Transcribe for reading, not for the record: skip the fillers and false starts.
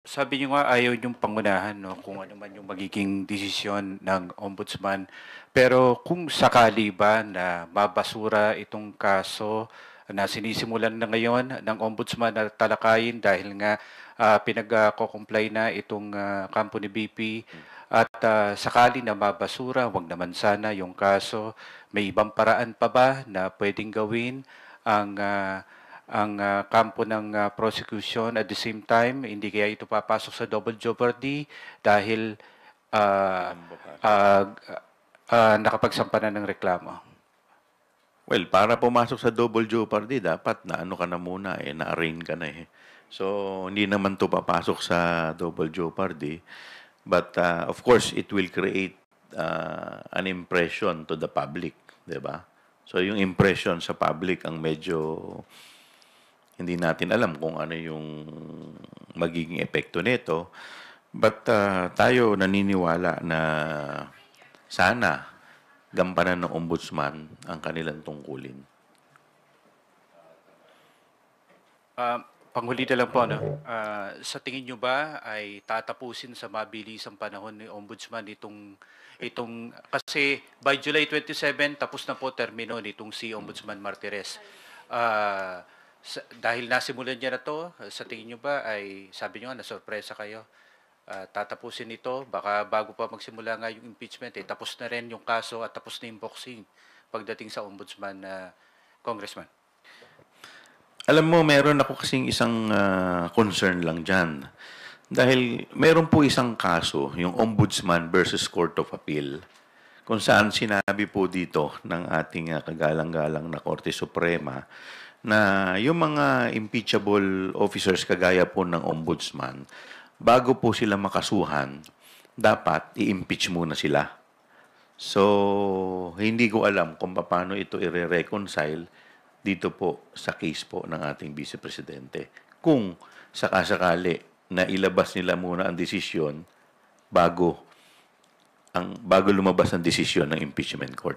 Sabi niyo nga ayaw niyong pangunahan 'no, kung ano man yung magiging desisyon ng ombudsman. Pero kung sakali ba na mabasura itong kaso na sinisimulan na ngayon ng ombudsman na talakayin dahil nga pinagko-comply na itong kampo ni BP at sakali na mabasura, wag naman sana yung kaso, may ibang paraan pa ba na pwedeng gawin ang kampo ng prosecution at the same time, hindi kaya ito papasok sa double jeopardy dahil ah, ah, nakapagsampa na ng reklamo. Well, para pumasok sa double jeopardy, dapat na ano ka na muna na-arraign ka na eh. So, hindi naman to papasok sa double jeopardy. But of course, it will create an impression to the public, 'di ba? So, yung impression sa public ang medyo hindi natin alam kung ano yung magiging epekto nito. But tayo naniniwala na sana gampanan ng ombudsman ang kanilang tungkulin. Panghuli na lang po, no? Sa tingin nyo ba ay tatapusin sa mabilisang panahon ni Ombudsman itong kasi by July 27 tapos na po termino nitong si Ombudsman Martires. Dahil nasimulan niya na to, sa tingin nyo ba ay sabi nyo nga na sorpresa kayo? Tatapusin nito, baka bago pa magsimula nga yung impeachment tapos na rin yung kaso at tapos na yung boxing pagdating sa Ombudsman na Congressman. Alam mo, meron ako kasing isang concern lang dyan. Dahil meron po isang kaso, yung Ombudsman versus Court of Appeal, kung saan sinabi po dito ng ating kagalang-galang na Korte Suprema na yung mga impeachable officers kagaya po ng Ombudsman, bago po sila makasuhan, dapat i-impeach muna sila. So, hindi ko alam kung paano ito i-reconcile dito po sa case po ng ating Vice Presidente. Kung sakasakali na ilabas nila muna ang desisyon bago lumabas ang desisyon ng impeachment court.